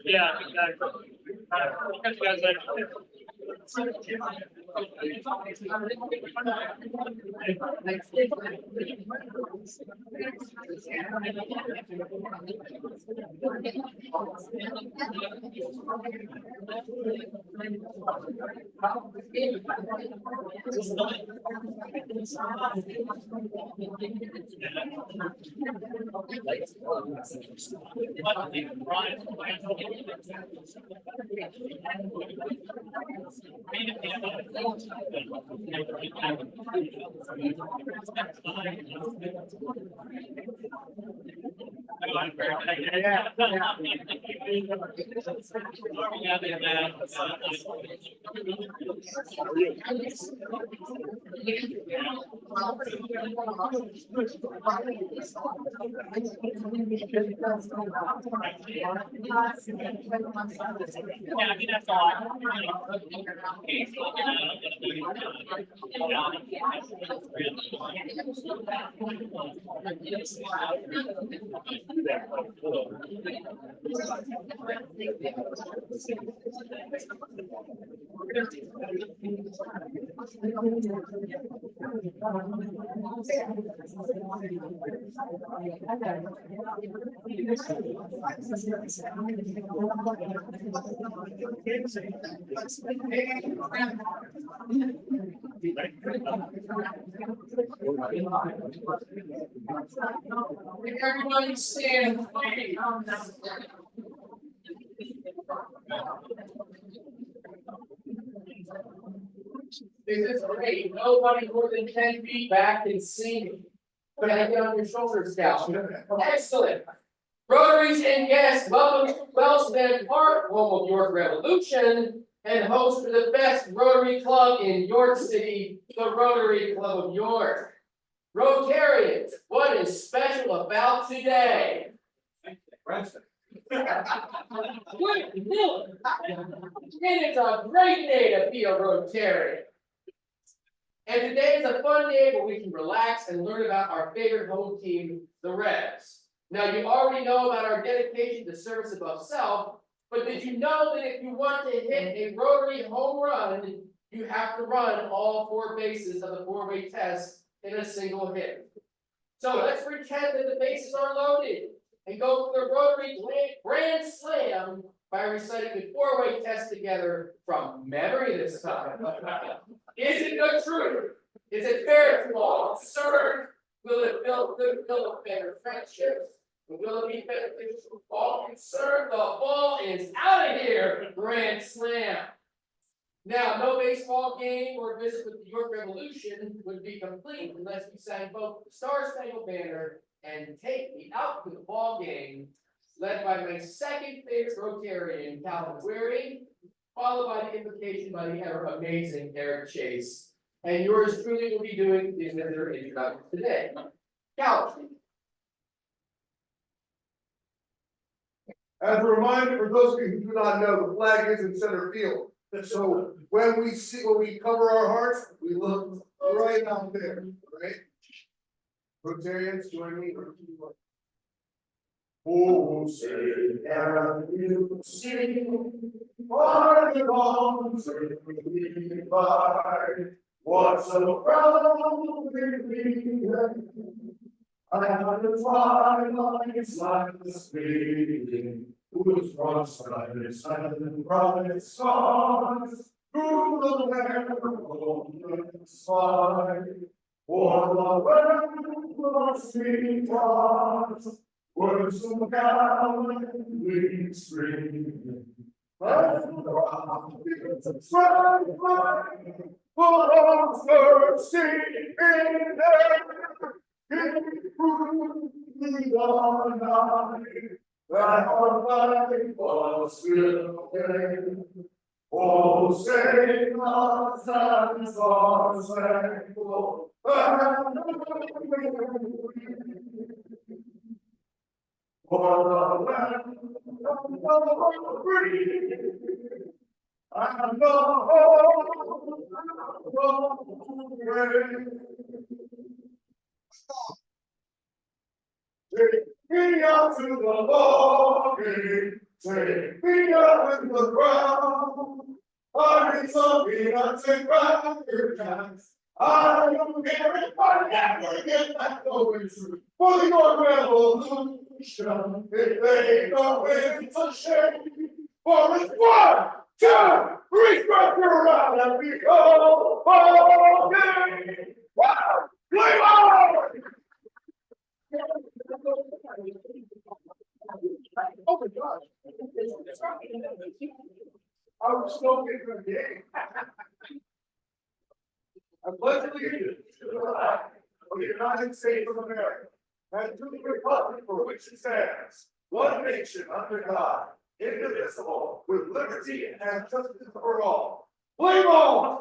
Yeah, exactly. Catch you guys later. Everybody stand. This is great. Nobody more than 10 feet back can see me. But I get on your shoulders, Scout. Excellent. Rotaries and guests, welcome to WellSpan Park, home of York Revolution, and host for the best Rotary Club in York City, the Rotary Club of York. Rotarians, what is special about today? It is a great day to be a Rotarian. And today is a fun day where we can relax and learn about our favorite home team, the Revs. Now, you already know about our dedication to service above self, but did you know that if you want to hit a Rotary home run, you have to run all 4 bases of the 4-way test in a single hit? So let's pretend that the bases are loaded and go for the Rotary Grand Slam by reciting the 4-way test together from memory this time. Is it the truth? Is it fair to all concerned? Will it build better friendships? Will it be beneficial to all concerned? The ball is out of here. Grand Slam. Now, no baseball game or visit with the York Revolution would be complete unless we sang both the Star Spangled Banner and take me out to the ball game, led by my second favorite Rotarian, Calvin Weary, followed by the invocation by the ever amazing Eric Chase. And yours truly will be doing the introduction today. Calvin. As a reminder for those of you who do not know, the flag is in center field. So when we cover our hearts, we look right out there, right? Rotarians, join me. Oh, say, and you sing, are the bones by what so proudly I have the twilight's like the speeding, whose broad skies and bright stars through the western sky, for the western stars were so gallantly streaming. Let the rockets strike fire, for thirsty in there. That our life was still again. Oh, say not that our thankful for the land of the free and the home of the brave. Bring up to the morning, say, bring up in the ground. I need something to cry your times. I don't care if I never get back over to for the North Revolution. If they go into shame, for it's 1, 2, 3, stretch around and we go all day. Wow! Play on! Oh my gosh. I was so good for the game. I pledge allegiance to the flag of the United States of America and to the republic for which it stands, one nation under God, indivisible, with liberty and justice for all. Play ball!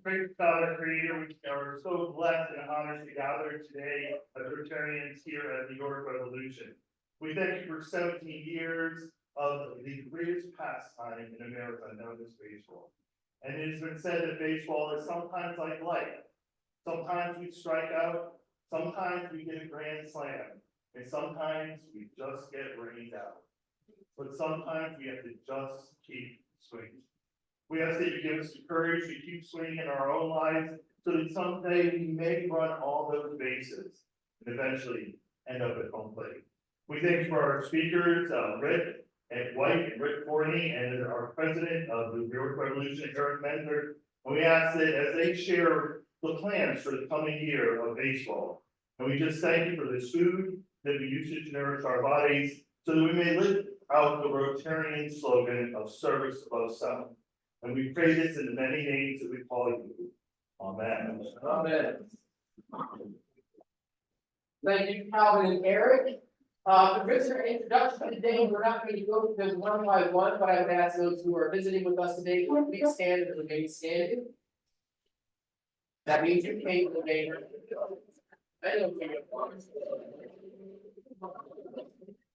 Great creator, we are so blessed and honored to gather today as Rotarians here at the York Revolution. We thank you for 17 years of the greatest pastime in America known as baseball. And it has been said that baseball is sometimes like life. Sometimes we strike out, sometimes we get a grand slam, and sometimes we just get rained out. But sometimes we have to just keep swinging. We ask that you give us the courage to keep swinging in our own lives so that someday we may run all those bases and eventually end up at home plate. We thank you for our speakers, Rick and White and Rick Forney, and our president of the York Revolution, Eric Menzer. And we ask that as they share the plans for the coming year of baseball, and we just thank you for this food that we use to nourish our bodies so that we may live out the Rotarian slogan of service above self. And we pray this in the many names that we call you. Amen. Amen. Thank you, Calvin and Eric. For visitor introduction today, we're not going to go through them one by one, but I would ask those who are visiting with us today to please stand and remain standing. That means you came to the name.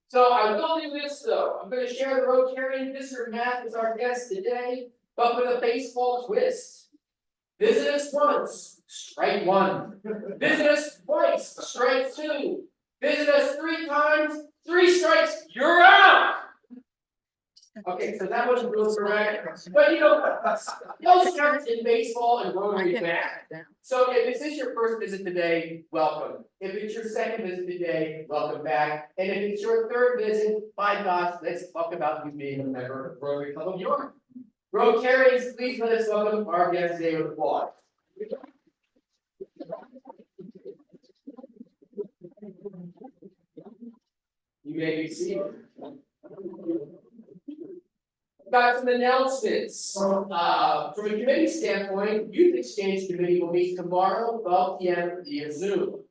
So I will do this though. I'm going to share the Rotarian visitor map as our guest today, but with a baseball twist. Visit us once, strike 1. Visit us twice, strike 2. Visit us 3 times, 3 strikes, you're out. Okay, so that wasn't really correct, but you know, those terms in baseball and Rotary back. So if this is your first visit today, welcome. If it's your second visit today, welcome back. And if it's your third visit, my gosh, let's talk about you being a member of Rotary Club of York. Rotarians, please let us welcome our guest today with applause. You may be seated. Got some announcements. From a committee standpoint, Youth Exchange Committee will meet tomorrow, 12 p.m. via Zoom.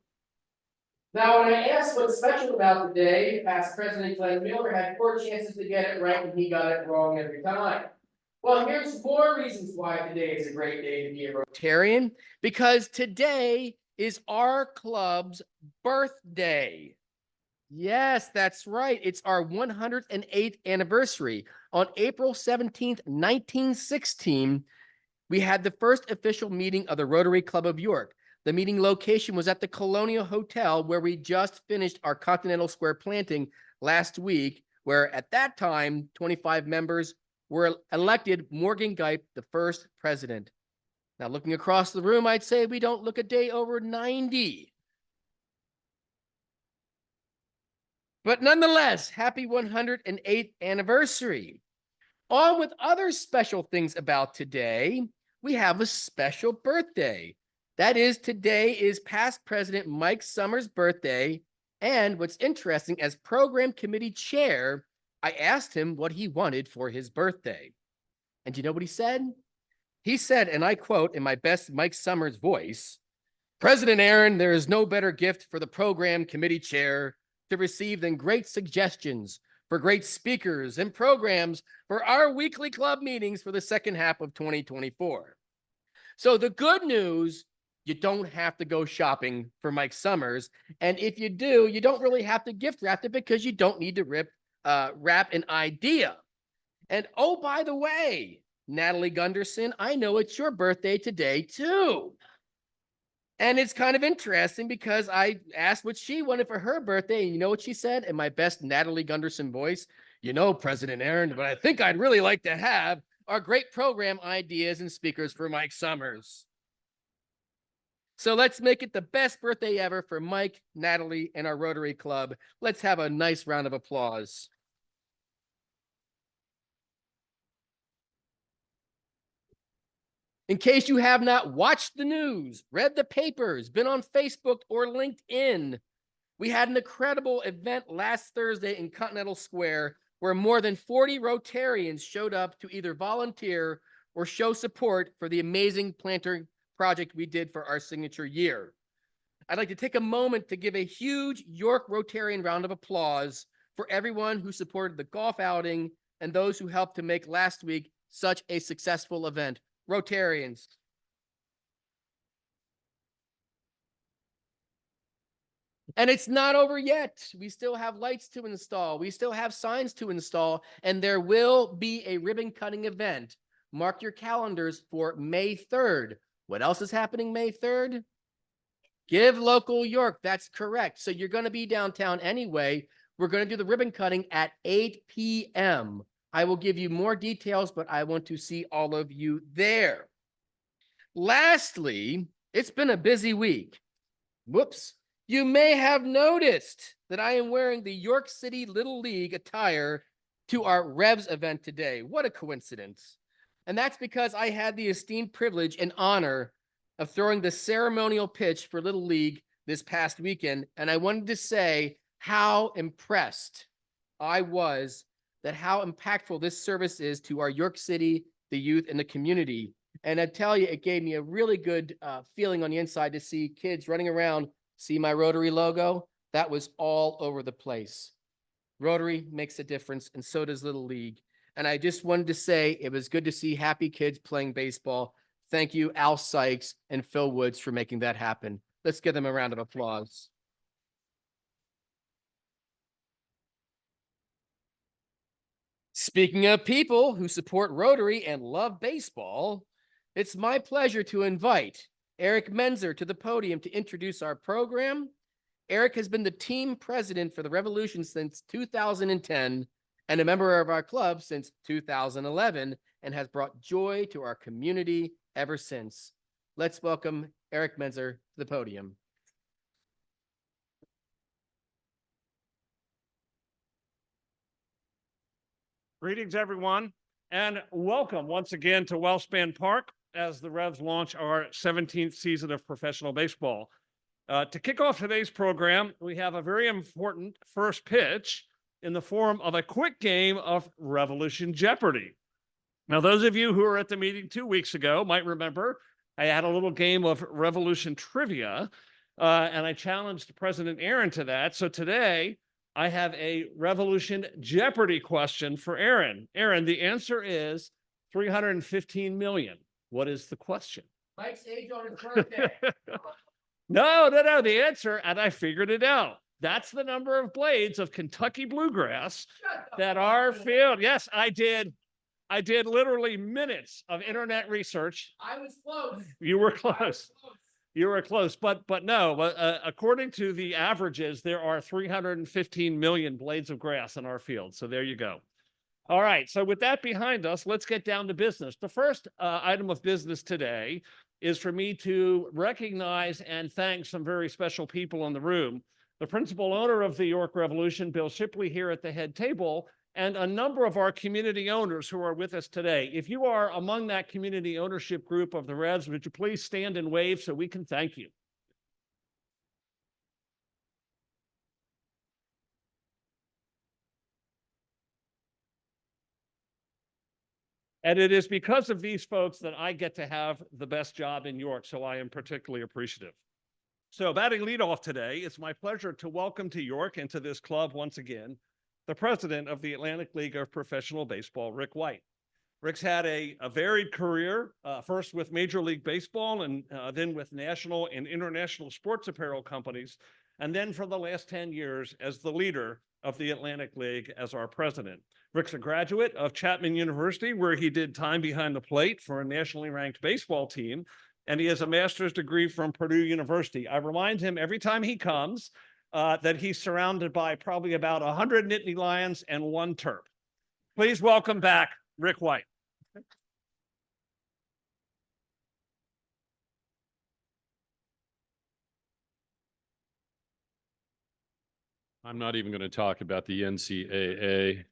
Now, when I asked what's special about the day, past President Miller had 4 chances to get it right, and he got it wrong every time. Well, here's more reasons why today is a great day to be a Rotarian, because today is our club's birthday. Yes, that's right. It's our 108th anniversary. On April 17th, 1916, we had the first official meeting of the Rotary Club of York. The meeting location was at the Colonial Hotel, where we just finished our Continental Square planting last week, where at that time, 25 members were elected Morgan Geip the first president. Now, looking across the room, I'd say we don't look a day over 90. But nonetheless, happy 108th anniversary. On with other special things about today, we have a special birthday. That is, today is past President Mike Summers' birthday. And what's interesting, as program committee chair, I asked him what he wanted for his birthday. And you know what he said? He said, and I quote in my best Mike Summers voice, "President Aaron, there is no better gift for the program committee chair to receive than great suggestions for great speakers and programs for our weekly club meetings for the second half of 2024. So the good news You don't have to go shopping for Mike Summers. And if you do, you don't really have to gift wrap it because you don't need to wrap an idea. And oh, by the way, Natalie Gunderson, I know it's your birthday today too. And it's kind of interesting because I asked what she wanted for her birthday, and you know what she said in my best Natalie Gunderson voice? You know, President Aaron, but I think I'd really like to have our great program ideas and speakers for Mike Summers. So let's make it the best birthday ever for Mike, Natalie, and our Rotary Club. Let's have a nice round of applause. In case you have not watched the news, read the papers, been on Facebook or LinkedIn, we had an incredible event last Thursday in Continental Square where more than 40 Rotarians showed up to either volunteer or show support for the amazing planter project we did for our signature year. I'd like to take a moment to give a huge York Rotarian round of applause for everyone who supported the golf outing and those who helped to make last week such a successful event. Rotarians. And it's not over yet. We still have lights to install. We still have signs to install, and there will be a ribbon cutting event. Mark your calendars for May 3rd. What else is happening May 3rd? Give Local York. That's correct. So you're going to be downtown anyway. We're going to do the ribbon cutting at 8 p.m. I will give you more details, but I want to see all of you there. Lastly, it's been a busy week. Whoops. You may have noticed that I am wearing the York City Little League attire to our Revs event today. What a coincidence. And that's because I had the esteemed privilege and honor of throwing the ceremonial pitch for Little League this past weekend. And I wanted to say how impressed I was that how impactful this service is to our York City, the youth, and the community. And I tell you, it gave me a really good feeling on the inside to see kids running around, see my Rotary logo. That was all over the place. Rotary makes a difference, and so does Little League. And I just wanted to say it was good to see happy kids playing baseball. Thank you, Al Sykes and Phil Woods, for making that happen. Let's give them a round of applause. Speaking of people who support Rotary and love baseball, it's my pleasure to invite Eric Menzer to the podium to introduce our program. Eric has been the team president for the Revolution since 2010 and a member of our club since 2011 and has brought joy to our community ever since. Let's welcome Eric Menzer to the podium. Greetings, everyone, and welcome once again to WellSpan Park as the Revs launch our 17th season of professional baseball. To kick off today's program, we have a very important first pitch in the form of a quick game of Revolution Jeopardy. Now, those of you who were at the meeting 2 weeks ago might remember I had a little game of Revolution Trivia, and I challenged President Aaron to that. So today, I have a Revolution Jeopardy question for Aaron. Aaron, the answer is 315 million. What is the question? Mike's age on his birthday. No, the answer, and I figured it out. That's the number of blades of Kentucky bluegrass that are field. Yes, I did literally minutes of internet research. I was close. You were close. You were close, but no, according to the averages, there are 315 million blades of grass in our field. So there you go. All right, so with that behind us, let's get down to business. The first item of business today is for me to recognize and thank some very special people in the room. The principal owner of the York Revolution, Bill Shipley, here at the head table, and a number of our community owners who are with us today. If you are among that community ownership group of the Revs, would you please stand and wave so we can thank you? And it is because of these folks that I get to have the best job in York, so I am particularly appreciative. So batting leadoff today, it's my pleasure to welcome to York and to this club once again, the president of the Atlantic League of Professional Baseball, Rick White. Rick's had a varied career, first with Major League Baseball and then with national and international sports apparel companies, and then for the last 10 years as the leader of the Atlantic League as our president. Rick's a graduate of Chapman University, where he did time behind the plate for a nationally ranked baseball team, and he has a master's degree from Purdue University. I remind him every time he comes that he's surrounded by probably about 100 Nittany Lions and 1 Terp. Please welcome back Rick White. I'm not even going to talk about the NCAA.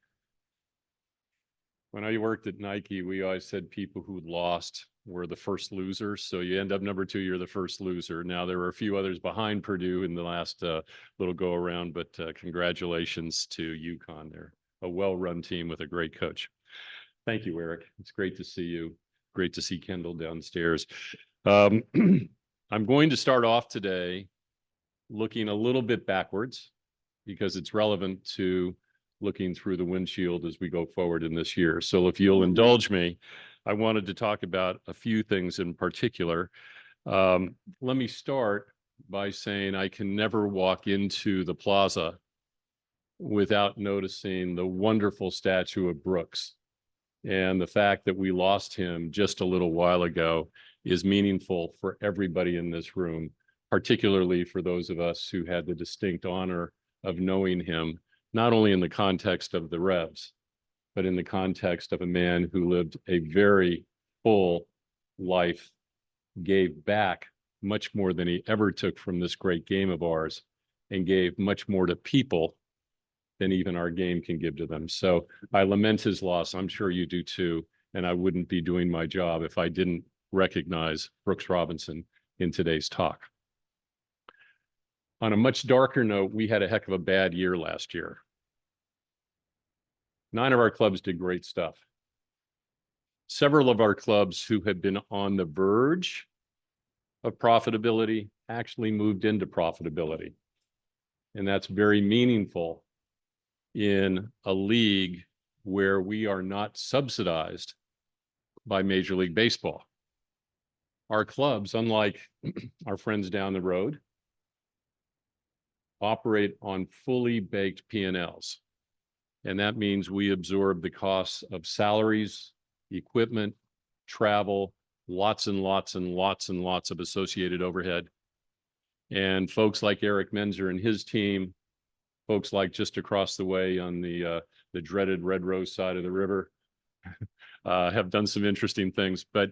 When I worked at Nike, we always said people who lost were the first losers. So you end up number 2, you're the first loser. Now, there were a few others behind Purdue in the last little go around, but congratulations to UConn. They're a well-run team with a great coach. Thank you, Eric. It's great to see you. Great to see Kendall downstairs. I'm going to start off today looking a little bit backwards, because it's relevant to looking through the windshield as we go forward in this year. So if you'll indulge me, I wanted to talk about a few things in particular. Let me start by saying I can never walk into the plaza without noticing the wonderful statue of Brooks. And the fact that we lost him just a little while ago is meaningful for everybody in this room, particularly for those of us who had the distinct honor of knowing him, not only in the context of the Revs, but in the context of a man who lived a very full life, gave back much more than he ever took from this great game of ours, and gave much more to people than even our game can give to them. So I lament his loss. I'm sure you do too. And I wouldn't be doing my job if I didn't recognize Brooks Robinson in today's talk. On a much darker note, we had a heck of a bad year last year. 9 of our clubs did great stuff. Several of our clubs who had been on the verge of profitability actually moved into profitability. And that's very meaningful in a league where we are not subsidized by Major League Baseball. Our clubs, unlike our friends down the road, operate on fully baked P&Ls. And that means we absorb the costs of salaries, equipment, travel, lots and lots and lots and lots of associated overhead. And folks like Eric Menzer and his team, folks like just across the way on the dreaded Red Rose side of the river, have done some interesting things, but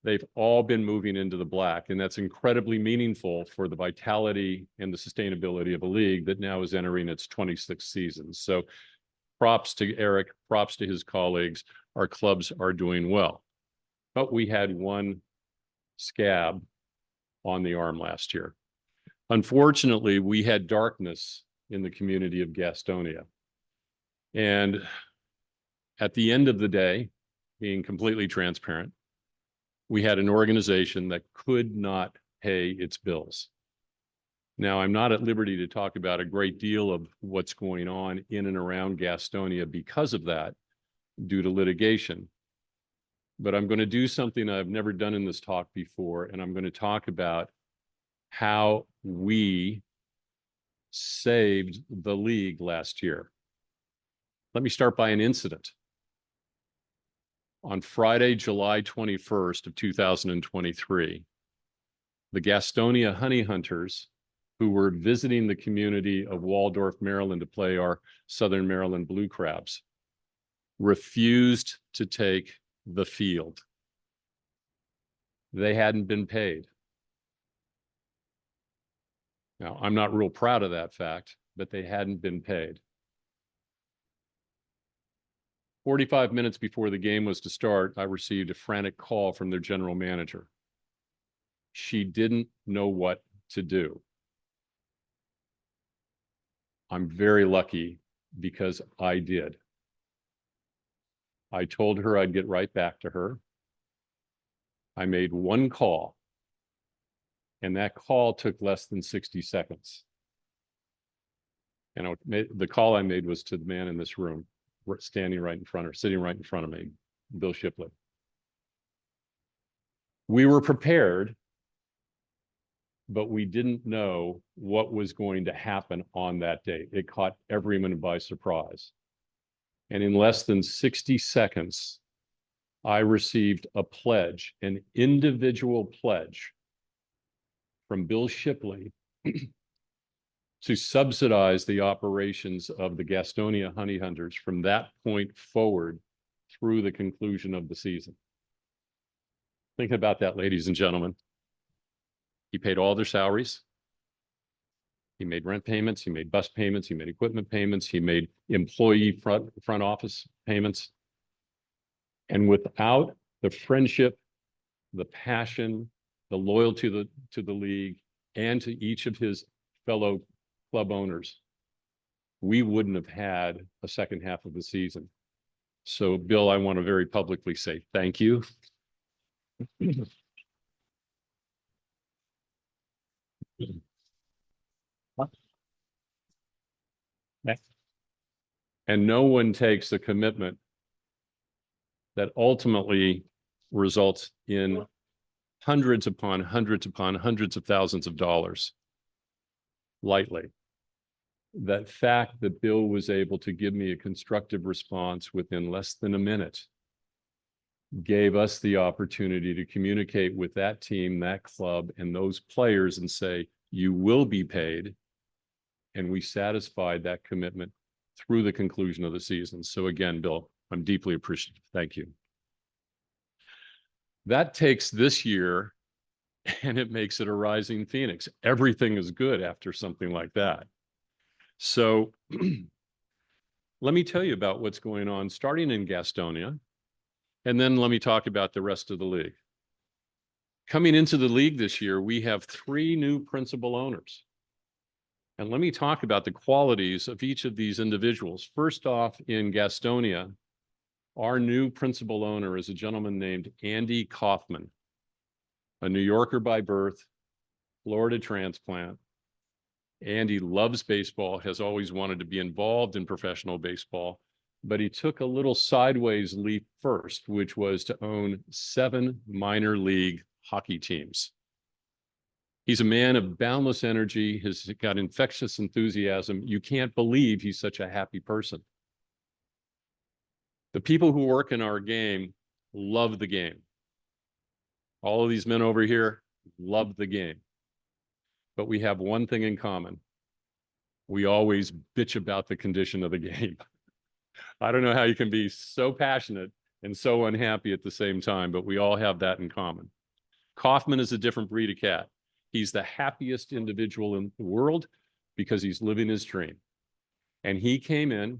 they've all been moving into the black, and that's incredibly meaningful for the vitality and the sustainability of a league that now is entering its 26th season. So props to Eric, props to his colleagues. Our clubs are doing well. But we had one scab on the arm last year. Unfortunately, we had darkness in the community of Gastonia. And at the end of the day, being completely transparent, we had an organization that could not pay its bills. Now, I'm not at liberty to talk about a great deal of what's going on in and around Gastonia because of that, due to litigation. But I'm going to do something I've never done in this talk before, and I'm going to talk about how we saved the league last year. Let me start by an incident. On Friday, July 21st of 2023, the Gastonia honey hunters, who were visiting the community of Waldorf, Maryland to play our Southern Maryland Blue Crabs, refused to take the field. They hadn't been paid. Now, I'm not real proud of that fact, but they hadn't been paid. 45 minutes before the game was to start, I received a frantic call from their general manager. She didn't know what to do. I'm very lucky because I did. I told her I'd get right back to her. I made one call, and that call took less than 60 seconds. And the call I made was to the man in this room, standing right in front of her, sitting right in front of me. Bill Shipley. We were prepared, but we didn't know what was going to happen on that date. It caught everyone by surprise. And in less than 60 seconds, I received a pledge, an individual pledge from Bill Shipley to subsidize the operations of the Gastonia Honey Hunters from that point forward through the conclusion of the season. Think about that, ladies and gentlemen. He paid all their salaries. He made rent payments, he made bus payments, he made equipment payments, he made employee front office payments. And without the friendship, the passion, the loyalty to the league, and to each of his fellow club owners, we wouldn't have had a second half of the season. So, Bill, I want to very publicly say thank you. And no one takes the commitment that ultimately results in hundreds upon hundreds upon hundreds of thousands of dollars lightly. That fact that Bill was able to give me a constructive response within less than a minute gave us the opportunity to communicate with that team, that club, and those players and say, you will be paid. And we satisfied that commitment through the conclusion of the season. So again, Bill, I'm deeply appreciative. Thank you. That takes this year and it makes it a rising phoenix. Everything is good after something like that. So let me tell you about what's going on starting in Gastonia, and then let me talk about the rest of the league. Coming into the league this year, we have 3 new principal owners. And let me talk about the qualities of each of these individuals. First off, in Gastonia, our new principal owner is a gentleman named Andy Kaufman, a New Yorker by birth, Florida transplant. Andy loves baseball, has always wanted to be involved in professional baseball, but he took a little sideways leap first, which was to own 7 minor league hockey teams. He's a man of boundless energy, has got infectious enthusiasm. You can't believe he's such a happy person. The people who work in our game love the game. All of these men over here love the game. But we have one thing in common. We always bitch about the condition of the game. I don't know how you can be so passionate and so unhappy at the same time, but we all have that in common. Kaufman is a different breed of cat. He's the happiest individual in the world because he's living his dream. And he came in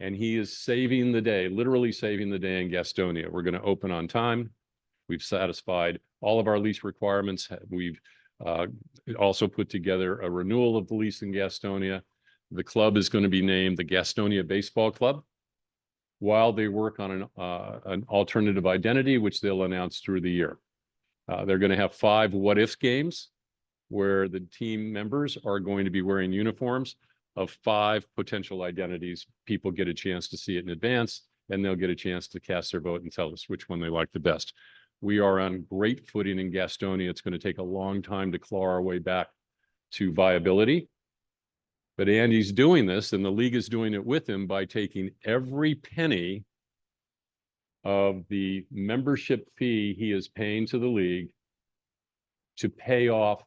and he is saving the day, literally saving the day in Gastonia. We're going to open on time. We've satisfied all of our lease requirements. We've also put together a renewal of the lease in Gastonia. The club is going to be named the Gastonia Baseball Club while they work on an alternative identity, which they'll announce through the year. They're going to have 5 what-if games where the team members are going to be wearing uniforms of 5 potential identities. People get a chance to see it in advance, and they'll get a chance to cast their vote and tell us which one they like the best. We are on great footing in Gastonia. It's going to take a long time to claw our way back to viability. But Andy's doing this, and the league is doing it with him by taking every penny of the membership fee he is paying to the league to pay off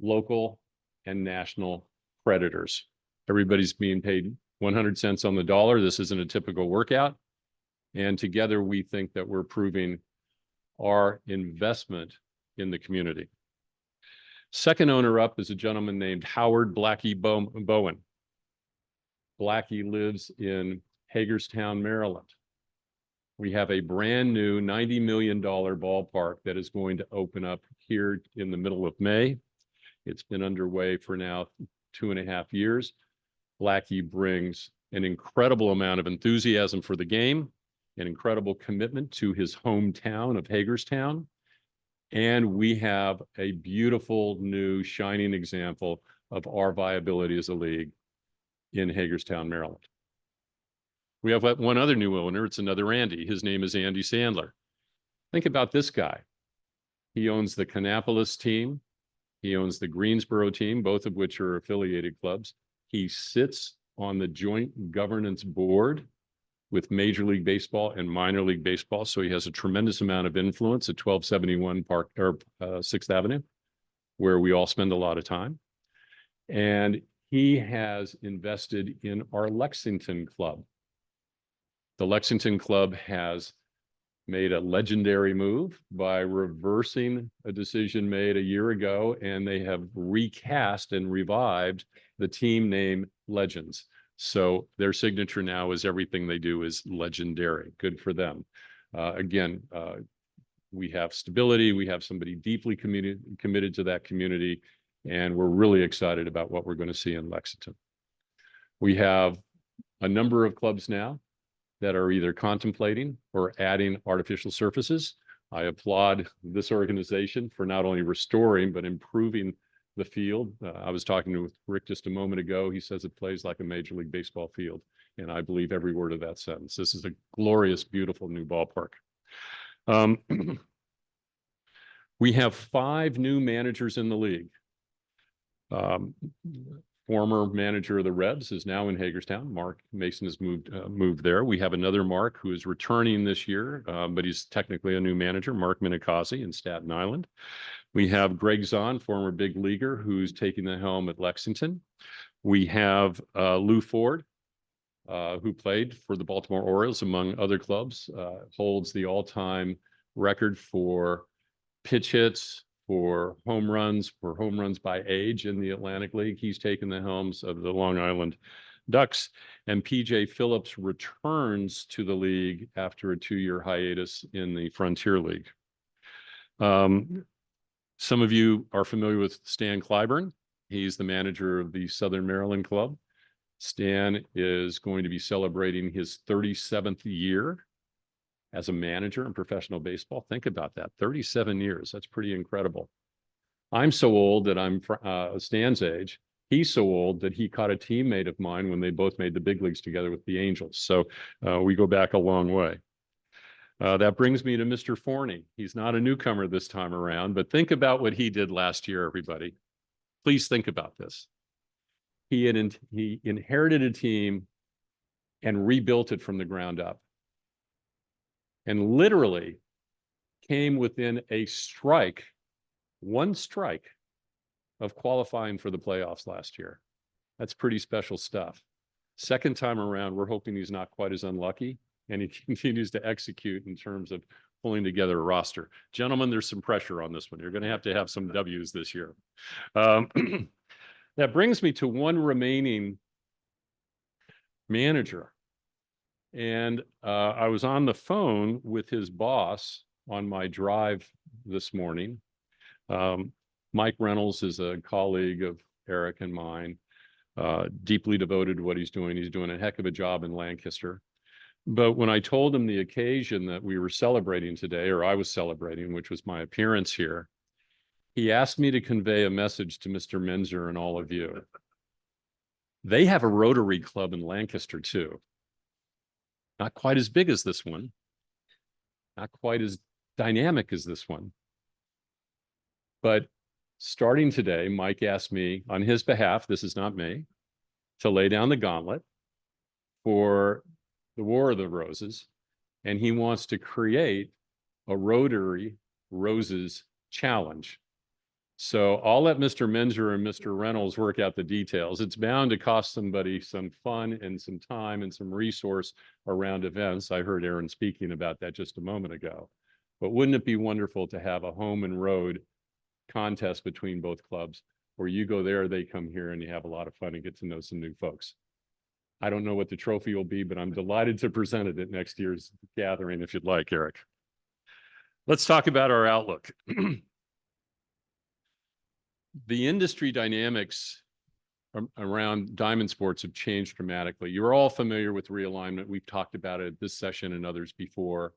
local and national creditors. Everybody's being paid 100 cents on the dollar. This isn't a typical workout. And together we think that we're proving our investment in the community. Second owner up is a gentleman named Howard Blackie Bowen. Blackie lives in Hagerstown, Maryland. We have a brand new $90 million ballpark that is going to open up here in the middle of May. It's been underway for now 2.5 years. Blackie brings an incredible amount of enthusiasm for the game, an incredible commitment to his hometown of Hagerstown. And we have a beautiful new shining example of our viability as a league in Hagerstown, Maryland. We have one other new owner. It's another Andy. His name is Andy Sandler. Think about this guy. He owns the Kannapolis team. He owns the Greensboro team, both of which are affiliated clubs. He sits on the joint governance board with Major League Baseball and Minor League Baseball. So he has a tremendous amount of influence at 1271 Park or 6th Avenue, where we all spend a lot of time. And he has invested in our Lexington club. The Lexington club has made a legendary move by reversing a decision made a year ago, and they have recast and revived the team name Legends. So their signature now is everything they do is legendary. Good for them. Again, we have stability. We have somebody deeply committed to that community, and we're really excited about what we're going to see in Lexington. We have a number of clubs now that are either contemplating or adding artificial surfaces. I applaud this organization for not only restoring, but improving the field. I was talking to Rick just a moment ago. He says it plays like a Major League Baseball field, and I believe every word of that sentence. This is a glorious, beautiful new ballpark. We have 5 new managers in the league. Former manager of the Revs is now in Hagerstown. Mark Mason has moved there. We have another Mark who is returning this year, but he's technically a new manager, Mark Minikasi in Staten Island. We have Greg Zahn, former big leaguer, who's taking the helm at Lexington. We have Lou Ford, who played for the Baltimore Orioles, among other clubs, holds the all-time record for pitch hits, for home runs by age in the Atlantic League. He's taken the helms of the Long Island Ducks. And PJ Phillips returns to the league after a 2-year hiatus in the Frontier League. Some of you are familiar with Stan Clyburn. He's the manager of the Southern Maryland Club. Stan is going to be celebrating his 37th year as a manager in professional baseball. Think about that, 37 years. That's pretty incredible. I'm so old that I'm Stan's age. He's so old that he caught a teammate of mine when they both made the big leagues together with the Angels. So we go back a long way. That brings me to Mr. Forney. He's not a newcomer this time around, but think about what he did last year, everybody. Please think about this. He inherited a team and rebuilt it from the ground up, and literally came within a strike, one strike, of qualifying for the playoffs last year. That's pretty special stuff. Second time around, we're hoping he's not quite as unlucky, and he continues to execute in terms of pulling together a roster. Gentlemen, there's some pressure on this one. You're going to have some W's this year. That brings me to one remaining manager. And I was on the phone with his boss on my drive this morning. Mike Reynolds is a colleague of Eric and mine, deeply devoted to what he's doing. He's doing a heck of a job in Lancaster. But when I told him the occasion that we were celebrating today, or I was celebrating, which was my appearance here, he asked me to convey a message to Mr. Menzer and all of you. They have a Rotary club in Lancaster too. Not quite as big as this one, not quite as dynamic as this one. But starting today, Mike asked me on his behalf, this is not me, to lay down the gauntlet for the War of the Roses. And he wants to create a Rotary Roses Challenge. So I'll let Mr. Menzer and Mr. Reynolds work out the details. It's bound to cost somebody some fun and some time and some resource around events. I heard Aaron speaking about that just a moment ago. But wouldn't it be wonderful to have a home and road contest between both clubs where you go there, they come here, and you have a lot of fun and get to know some new folks? I don't know what the trophy will be, but I'm delighted to present it at next year's gathering if you'd like, Eric. Let's talk about our outlook. The industry dynamics around diamond sports have changed dramatically. You're all familiar with realignment. We've talked about it this session and others before.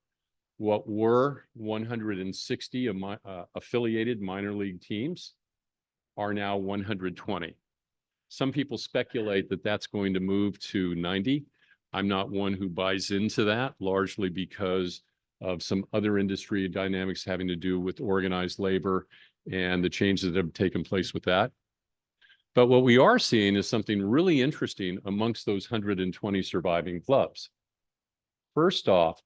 What were 160 affiliated minor league teams are now 120. Some people speculate that that's going to move to 90. I'm not one who buys into that, largely because of some other industry dynamics having to do with organized labor and the changes that have taken place with that. But what we are seeing is something really interesting amongst those 120 surviving clubs. First off,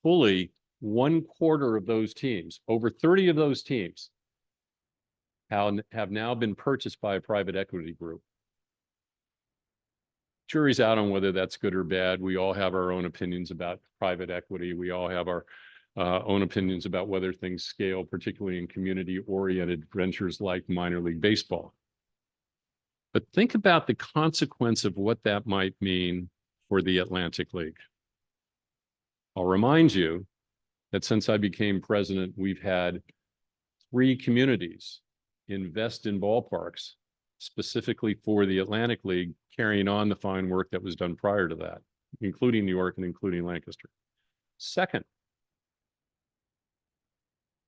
fully 1/4 of those teams, over 30 of those teams, have now been purchased by a private equity group. Jury's out on whether that's good or bad. We all have our own opinions about private equity. We all have our own opinions about whether things scale, particularly in community-oriented ventures like minor league baseball. But think about the consequence of what that might mean for the Atlantic League. I'll remind you that since I became president, we've had 3 communities invest in ballparks specifically for the Atlantic League, carrying on the fine work that was done prior to that, including New York and including Lancaster. Second,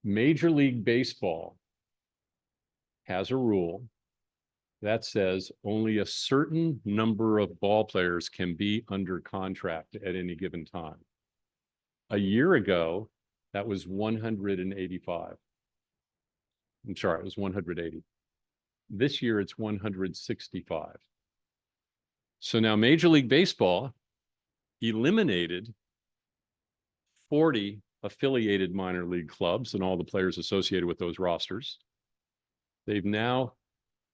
Major League Baseball has a rule that says only a certain number of ball players can be under contract at any given time. A year ago, that was 185. I'm sorry, it was 180. This year, it's 165. So now Major League Baseball eliminated 40 affiliated minor league clubs and all the players associated with those rosters. They've now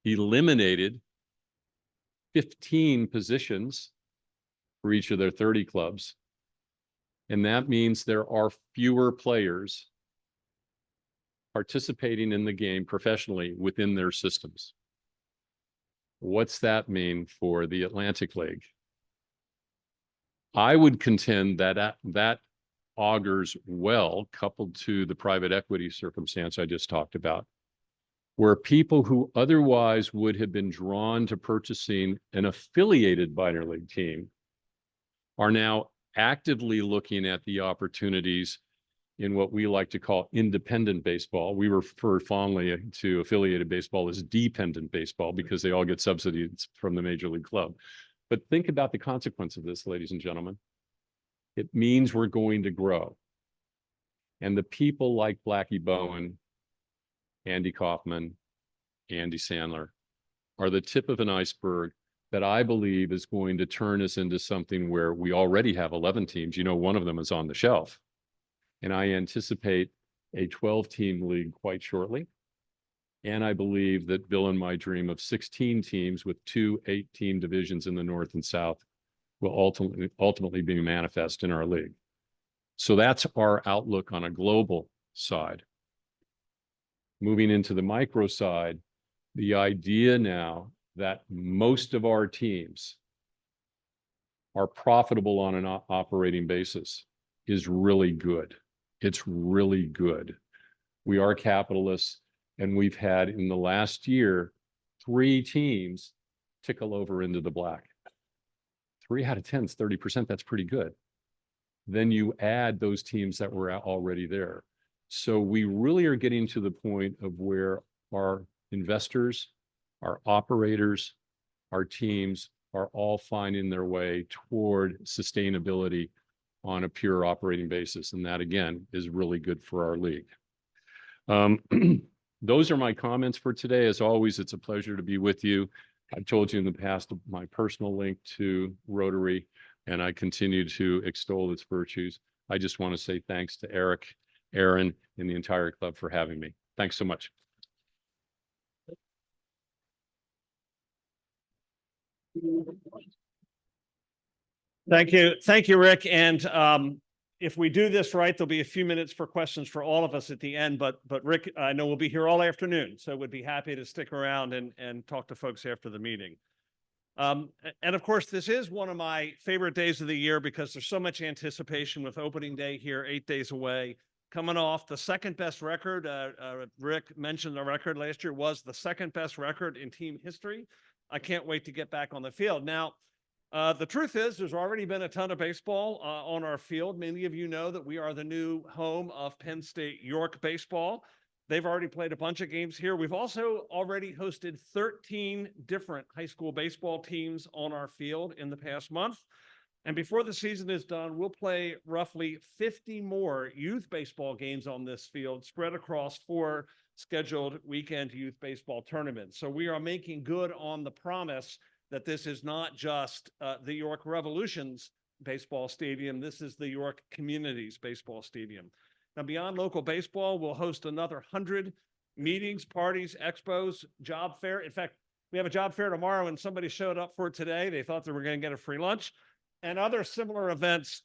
eliminated 15 positions for each of their 30 clubs. And that means there are fewer players participating in the game professionally within their systems. What's that mean for the Atlantic League? I would contend that that augurs well, coupled to the private equity circumstance I just talked about, where people who otherwise would have been drawn to purchasing an affiliated minor league team are now actively looking at the opportunities in what we like to call independent baseball. We refer fondly to affiliated baseball as dependent baseball because they all get subsidies from the major league club. But think about the consequence of this, ladies and gentlemen. It means we're going to grow. And the people like Blackie Bowen, Andy Kaufman, Andy Sandler are the tip of an iceberg that I believe is going to turn us into something where we already have 11 teams. You know, one of them is on the shelf. And I anticipate a 12-team league quite shortly. And I believe that Bill and my dream of 16 teams with 2 8-team divisions in the North and South will ultimately be manifest in our league. So that's our outlook on a global side. Moving into the micro side, the idea now that most of our teams are profitable on an operating basis is really good. It's really good. We are capitalists, and we've had in the last year 3 teams tickle over into the black. 3 out of 10 is 30%. That's pretty good. Then you add those teams that were already there. So we really are getting to the point of where our investors, our operators, our teams are all finding their way toward sustainability on a pure operating basis. And that, again, is really good for our league. Those are my comments for today. As always, it's a pleasure to be with you. I've told you in the past my personal link to Rotary, and I continue to extol its virtues. I just want to say thanks to Eric, Aaron, and the entire club for having me. Thanks so much. Thank you, Rick. And if we do this right, there'll be a few minutes for questions for all of us at the end. But Rick, I know we'll be here all afternoon, so we'd be happy to stick around and talk to folks after the meeting. And of course, this is one of my favorite days of the year because there's so much anticipation with opening day here, 8 days away. Coming off the second best record, Rick mentioned the record last year was the second best record in team history. I can't wait to get back on the field. Now, the truth is there's already been a ton of baseball on our field. Many of you know that we are the new home of Penn State York baseball. They've already played a bunch of games here. We've also already hosted 13 different high school baseball teams on our field in the past month. And before the season is done, we'll play roughly 50 more youth baseball games on this field spread across 4 scheduled weekend youth baseball tournaments. So we are making good on the promise that this is not just the York Revolution's baseball stadium. This is the York Community's baseball stadium. Now, beyond local baseball, we'll host another 100 meetings, parties, expos, job fair. In fact, we have a job fair tomorrow and somebody showed up for it today. They thought they were going to get a free lunch, and other similar events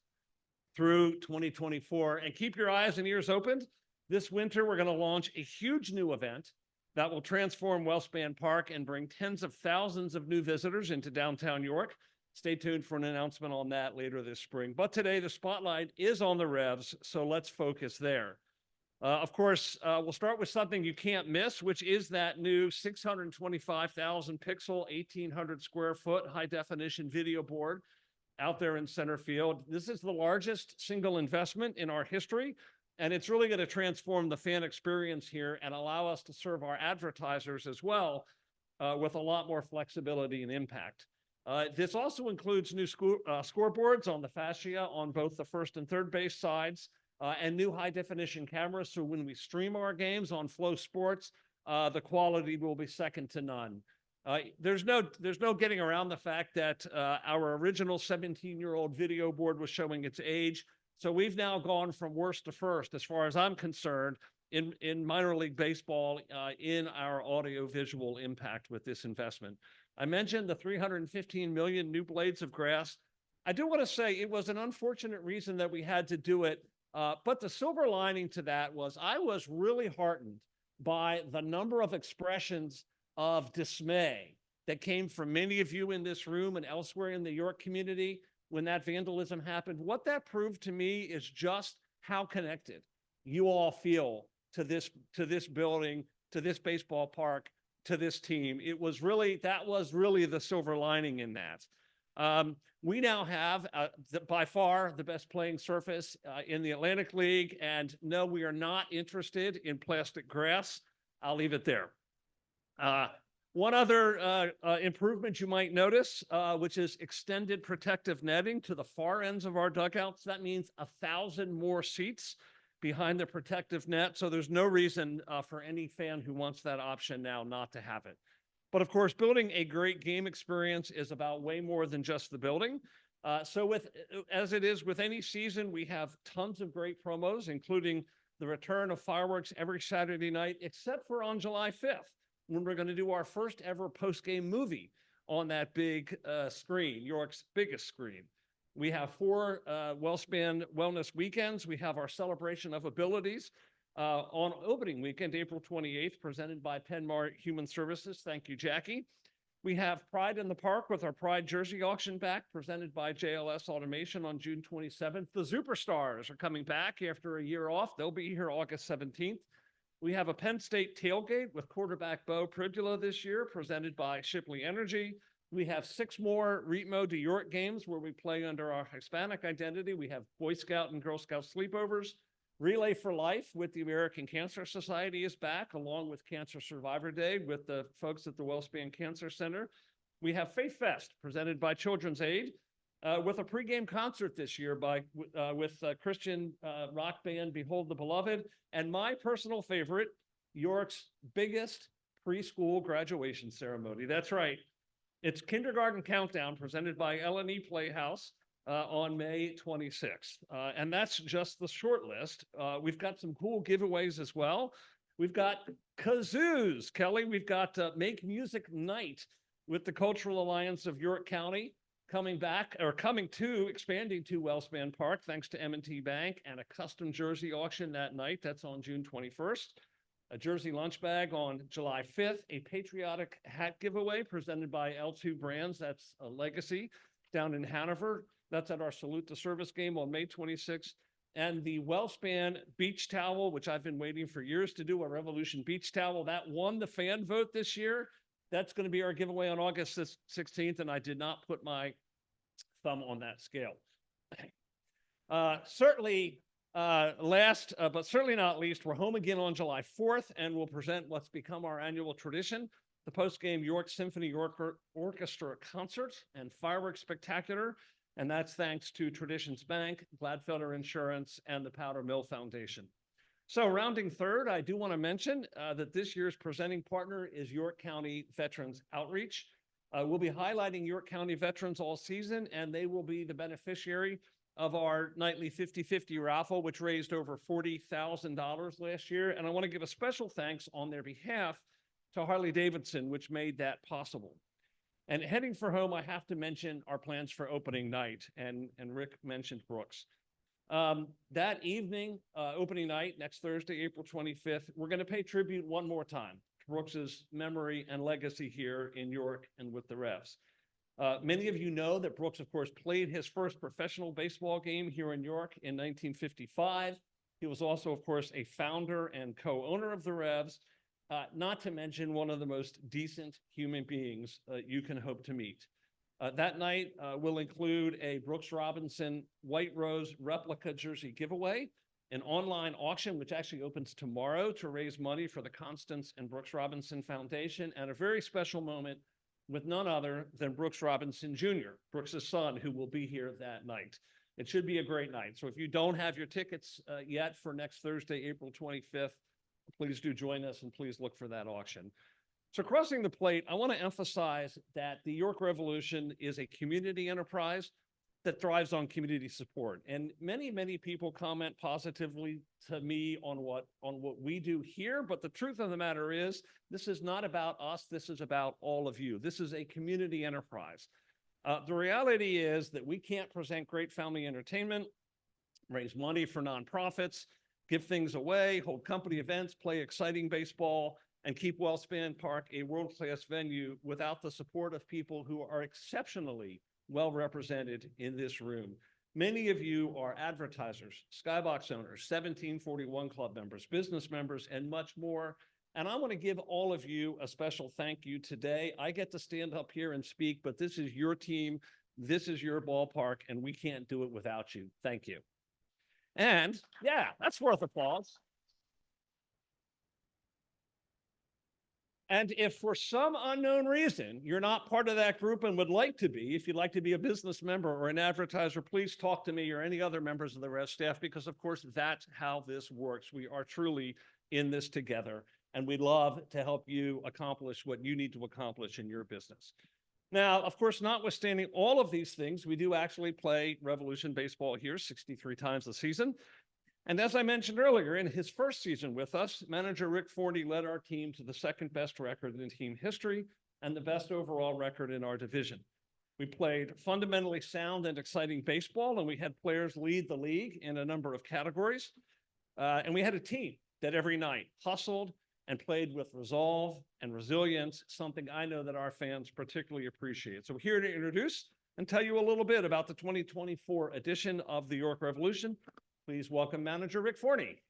through 2024. And keep your eyes and ears open. This winter, we're going to launch a huge new event that will transform WellSpan Park and bring tens of thousands of new visitors into downtown York. Stay tuned for an announcement on that later this spring. But today, the spotlight is on the Revs, so let's focus there. Of course, we'll start with something you can't miss, which is that new 625,000 pixel, 1,800 square foot high definition video board out there in center field. This is the largest single investment in our history, and it's really going to transform the fan experience here and allow us to serve our advertisers as well with a lot more flexibility and impact. This also includes new scoreboards on the fascia on both the first and third base sides, and new high definition cameras. So when we stream our games on Flow Sports, the quality will be second to none. There's no getting around the fact that our original 17-year-old video board was showing its age. So we've now gone from worst to first, as far as I'm concerned, in minor league baseball in our audio-visual impact with this investment. I mentioned the 315 million new blades of grass. I do want to say it was an unfortunate reason that we had to do it, but the silver lining to that was I was really heartened by the number of expressions of dismay that came from many of you in this room and elsewhere in the York community when that vandalism happened. What that proved to me is just how connected you all feel to this building, to this baseball park, to this team. That was really the silver lining in that. We now have by far the best playing surface in the Atlantic League, and no, we are not interested in plastic grass. I'll leave it there. One other improvement you might notice, which is extended protective netting to the far ends of our dugouts. That means 1,000 more seats behind the protective net. So there's no reason for any fan who wants that option now not to have it. But of course, building a great game experience is about way more than just the building. So as it is with any season, we have tons of great promos, including the return of fireworks every Saturday night, except for on July 5th, when we're going to do our first ever post-game movie on that big screen, York's biggest screen. We have 4 WellSpan Wellness Weekends. We have our Celebration of Abilities on opening weekend, April 28th, presented by Penmar Human Services. Thank you, Jackie. We have Pride in the Park with our Pride Jersey auction back, presented by JLS Automation on June 27th. The Superstars are coming back after a year off. They'll be here August 17th. We have a Penn State tailgate with quarterback Bo Pribula this year, presented by Shipley Energy. We have 6 more Remo to York games where we play under our Hispanic identity. We have Boy Scout and Girl Scout sleepovers. Relay for Life with the American Cancer Society is back, along with Cancer Survivor Day with the folks at the WellSpan Cancer Center. We have Faith Fest, presented by Children's Aid, with a pregame concert this year with Christian rock band Behold the Beloved, and my personal favorite, York's biggest preschool graduation ceremony. That's right. It's Kindergarten Countdown, presented by L&E Playhouse on May 26th. And that's just the short list. We've got some cool giveaways as well. We've got kazoos, Kelly. We've got Make Music Night with the Cultural Alliance of York County expanding to WellSpan Park, thanks to M&T Bank, and a custom jersey auction that night. That's on June 21st. A jersey lunch bag on July 5th, a patriotic hat giveaway presented by L2 Brands. That's a Legacy down in Hanover. That's at our Salute to Service game on May 26th. And the WellSpan beach towel, which I've been waiting for years to do, a Revolution beach towel, that won the fan vote this year. That's going to be our giveaway on August 16th, and I did not put my thumb on that scale. Last, but certainly not least, we're home again on July 4th, and we'll present what's become our annual tradition, the post-game York Symphony Orchestra concert and fireworks spectacular. And that's thanks to Traditions Bank, Gladfelder Insurance, and the Powder Mill Foundation. So rounding third, I do want to mention that this year's presenting partner is York County Veterans Outreach. We'll be highlighting York County veterans all season, and they will be the beneficiary of our nightly 50-50 raffle, which raised over $40,000 last year. And I want to give a special thanks on their behalf to Harley Davidson, which made that possible. And heading for home, I have to mention our plans for opening night, and Rick mentioned Brooks. That evening, opening night, next Thursday, April 25th, we're going to pay tribute one more time to Brooks's memory and legacy here in York and with the Revs. Many of you know that Brooks, of course, played his first professional baseball game here in York in 1955. He was also, of course, a founder and co-owner of the Revs, not to mention one of the most decent human beings you can hope to meet. That night will include a Brooks Robinson White Rose replica jersey giveaway, an online auction, which actually opens tomorrow to raise money for the Constance and Brooks Robinson Foundation, and a very special moment with none other than Brooks Robinson Jr., Brooks's son, who will be here that night. It should be a great night. So if you don't have your tickets yet for next Thursday, April 25th, please do join us and please look for that auction. So crossing the plate, I want to emphasize that the York Revolution is a community enterprise that thrives on community support. And many, many people comment positively to me on what we do here. But the truth of the matter is, this is not about us. This is about all of you. This is a community enterprise. The reality is that we can't present great family entertainment, raise money for nonprofits, give things away, hold company events, play exciting baseball, and keep WellSpan Park a world-class venue without the support of people who are exceptionally well represented in this room. Many of you are advertisers, skybox owners, 1741 Club members, business members, and much more. And I want to give all of you a special thank you today. I get to stand up here and speak, but this is your team, this is your ballpark, and we can't do it without you. Thank you. And yeah, that's worth applause. And if for some unknown reason you're not part of that group and would like to be, if you'd like to be a business member or an advertiser, please talk to me or any other members of the Revs staff, because of course that's how this works. We are truly in this together, and we'd love to help you accomplish what you need to accomplish in your business. Now, of course, notwithstanding all of these things, we do actually play Revolution baseball here 63 times a season. And as I mentioned earlier, in his first season with us, manager Rick Forney led our team to the second best record in team history and the best overall record in our division. We played fundamentally sound and exciting baseball, and we had players lead the league in a number of categories. And we had a team that every night hustled and played with resolve and resilience, something I know that our fans particularly appreciate. So we're here to introduce and tell you a little bit about the 2024 edition of the York Revolution. Please welcome manager Rick Forney.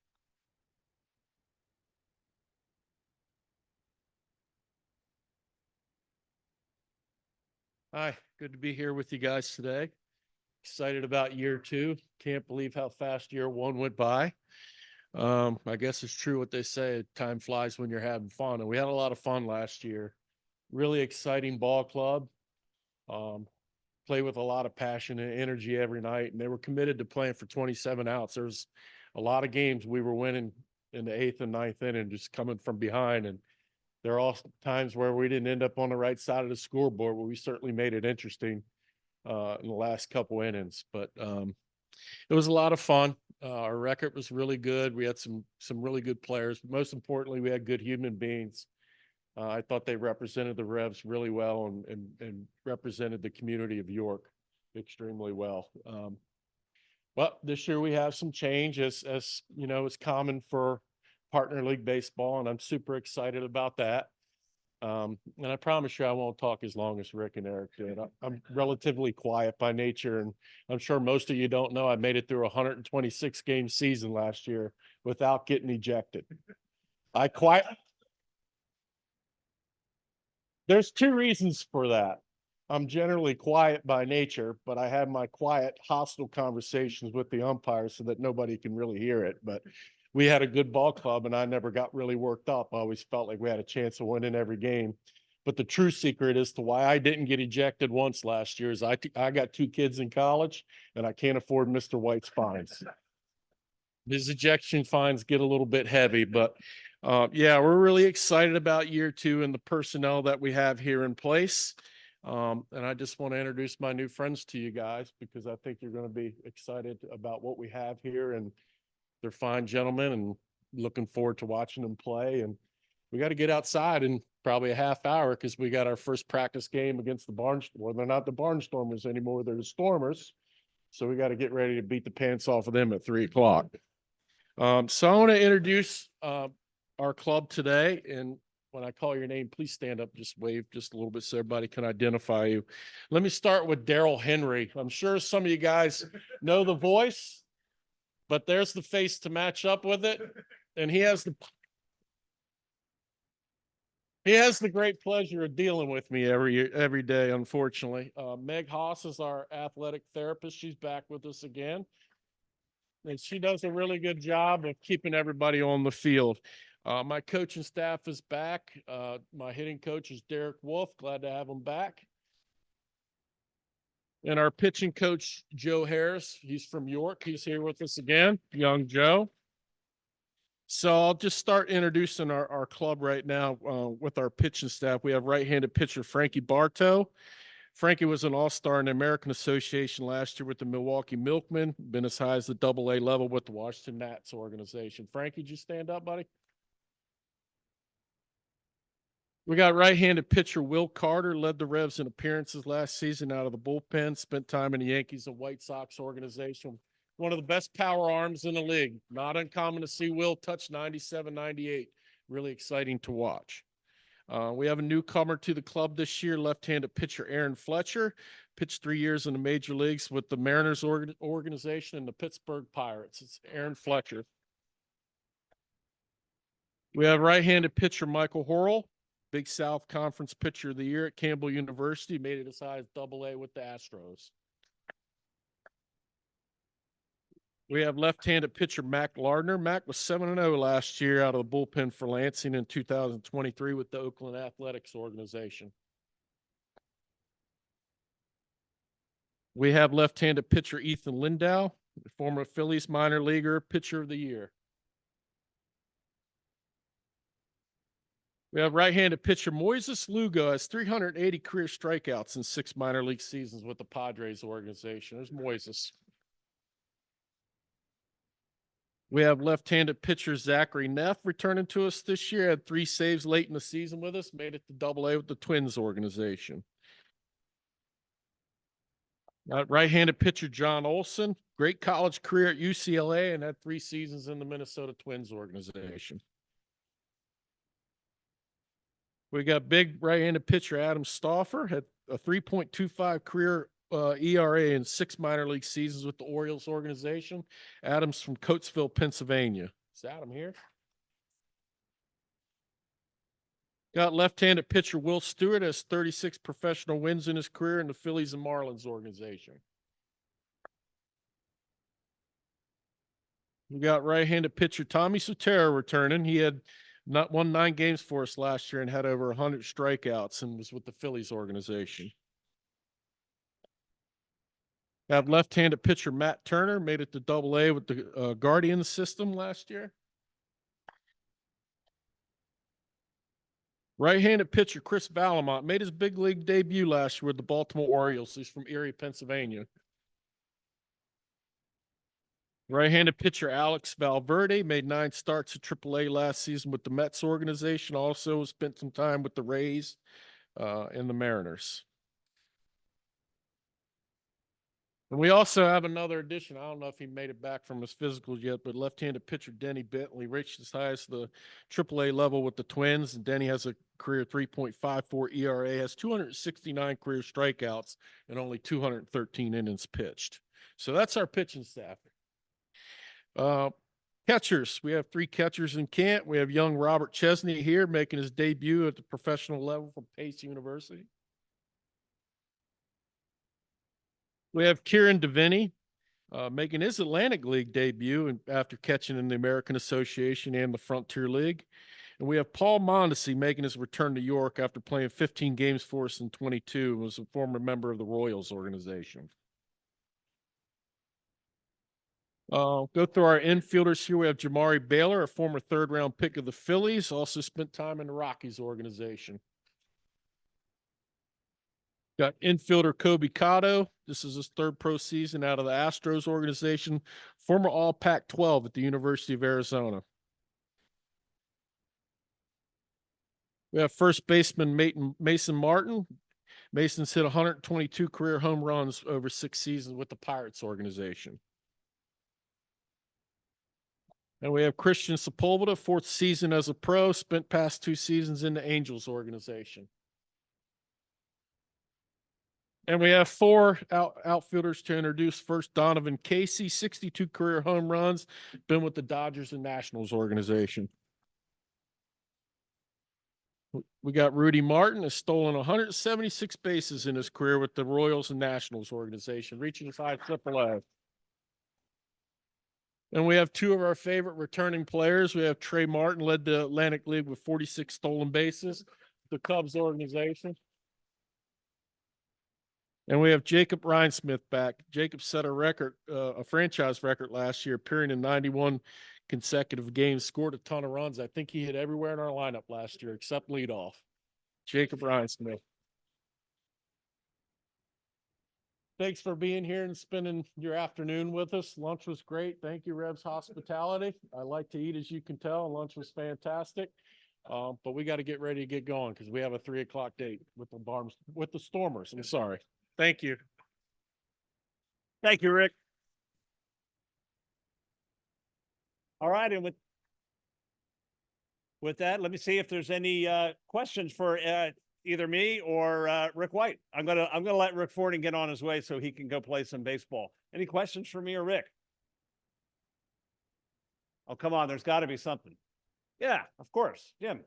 Hi, good to be here with you guys today. Excited about year two. Can't believe how fast year one went by. I guess it's true what they say, time flies when you're having fun. And we had a lot of fun last year. Really exciting ball club. Play with a lot of passion and energy every night. And they were committed to playing for 27 outs. There's a lot of games we were winning in the 8th and 9th inning, just coming from behind. And there are all times where we didn't end up on the right side of the scoreboard, but we certainly made it interesting in the last couple innings. But it was a lot of fun. Our record was really good. We had some really good players. But most importantly, we had good human beings. I thought they represented the Revs really well and represented the community of York extremely well. But this year we have some change, as you know, it's common for partner league baseball, and I'm super excited about that. And I promise you I won't talk as long as Rick and Eric did. I'm relatively quiet by nature, and I'm sure most of you don't know I made it through a 126 game season last year without getting ejected. There's two reasons for that. I'm generally quiet by nature, but I have my quiet, hostile conversations with the umpires so that nobody can really hear it. But we had a good ball club, and I never got really worked up. I always felt like we had a chance of winning every game. But the true secret as to why I didn't get ejected once last year is I got 2 kids in college and I can't afford Mr. White's fines. His ejection fines get a little bit heavy, but yeah, we're really excited about year 2 and the personnel that we have here in place. And I just want to introduce my new friends to you guys because I think you're going to be excited about what we have here, and they're fine gentlemen and looking forward to watching them play. And we got to get outside in probably a half hour because we got our first practice game against the well, they're not the Barnstormers anymore. They're the Stormers. So we got to get ready to beat the pants off of them at 3 o'clock. So I want to introduce our club today. And when I call your name, please stand up, just wave just a little bit so everybody can identify you. Let me start with Daryl Henry. I'm sure some of you guys know the voice, but there's the face to match up with it. And he has the great pleasure of dealing with me every day, unfortunately. Meg Haas is our athletic therapist. She's back with us again. And she does a really good job of keeping everybody on the field. My coaching staff is back. My hitting coach is Derek Wolf. Glad to have him back. And our pitching coach, Joe Harris, he's from York. He's here with us again, young Joe. So I'll just start introducing our club right now with our pitching staff. We have right-handed pitcher Frankie Bartow. Frankie was an all-star in the American Association last year with the Milwaukee Milkmen, been as high as the AA level with the Washington Nats organization. Frankie, did you stand up, buddy? We got right-handed pitcher Will Carter, led the Revs in appearances last season out of the bullpen, spent time in the Yankees and White Sox organization. One of the best power arms in the league. Not uncommon to see Will touch 97, 98. Really exciting to watch. We have a newcomer to the club this year, left-handed pitcher Aaron Fletcher. Pitched 3 years in the major leagues with the Mariners organization and the Pittsburgh Pirates. It's Aaron Fletcher. We have right-handed pitcher Michael Horrell, Big South Conference Pitcher of the Year at Campbell University. Made it as high as AA with the Astros. We have left-handed pitcher Mac Lardner. Mac was 7-0 last year out of the bullpen for Lansing in 2023 with the Oakland Athletics organization. We have left-handed pitcher Ethan Lindau, former Phillies minor leaguer, pitcher of the year. We have right-handed pitcher Moises Lugo, has 380 career strikeouts in 6 minor league seasons with the Padres organization. There's Moises. We have left-handed pitcher Zachary Neff returning to us this year. Had 3 saves late in the season with us. Made it to AA with the Twins organization. Right-handed pitcher John Olson. Great college career at UCLA and had 3 seasons in the Minnesota Twins organization. We got big right-handed pitcher Adam Stauffer. Had a 3.25 career ERA in 6 minor league seasons with the Orioles organization. Adam's from Coatesville, Pennsylvania. Is Adam here? Got left-handed pitcher Will Stewart, has 36 professional wins in his career in the Phillies and Marlins organization. We got right-handed pitcher Tommy Sotero returning. He had won 9 games for us last year and had over 100 strikeouts and was with the Phillies organization. Have left-handed pitcher Matt Turner, made it to AA with the Guardian system last year. Right-handed pitcher Chris Valamont made his big league debut last year with the Baltimore Orioles. He's from Erie, Pennsylvania. Right-handed pitcher Alex Valverde made 9 starts at AAA last season with the Mets organization. Also spent some time with the Rays and the Mariners. And we also have another addition. I don't know if he made it back from his physicals yet, but left-handed pitcher Denny Bentley reached as high as the AAA level with the Twins. And Denny has a career 3.54 ERA, has 269 career strikeouts, and only 213 innings pitched. So that's our pitching staff. Catchers. We have 3 catchers in camp. We have young Robert Chesney here making his debut at the professional level from Pace University. We have Kieran Deviney making his Atlantic League debut after catching in the American Association and the Frontier League. And we have Paul Mondesi making his return to York after playing 15 games for us in 22 and was a former member of the Royals organization. Go through our infielders here. We have Jamari Baylor, a former third-round pick of the Phillies, also spent time in the Rockies organization. Got infielder Kobe Cotto. This is his third pro season out of the Astros organization, former All Pac-12 at the University of Arizona. We have first baseman Mason Martin. Mason's hit 122 career home runs over 6 seasons with the Pirates organization. And we have Christian Sepulveda, 4th season as a pro, spent past 2 seasons in the Angels organization. And we have 4 outfielders to introduce. First, Donovan Casey, 62 career home runs, been with the Dodgers and Nationals organization. We got Rudy Martin, has stolen 176 bases in his career with the Royals and Nationals organization, reaching as high as AAA. And we have 2 of our favorite returning players. We have Trey Martin, led the Atlantic League with 46 stolen bases, the Cubs organization. And we have Jacob Rhinesmith back. Jacob set a record, a franchise record last year, appearing in 91 consecutive games, scored a ton of runs. I think he hit everywhere in our lineup last year except leadoff. Jacob Rhinesmith. Thanks for being here and spending your afternoon with us. Lunch was great. Thank you, Revs Hospitality. I like to eat, as you can tell. Lunch was fantastic. But we got to get ready to get going because we have a 3 o'clock date with the Stormers. I'm sorry. Thank you. Thank you, Rick. All right, and with that, let me see if there's any questions for either me or Rick White. I'm gonna let Rick Forney get on his way so he can go play some baseball. Any questions for me or Rick? Oh, come on, there's got to be something. Yeah, of course, Jim.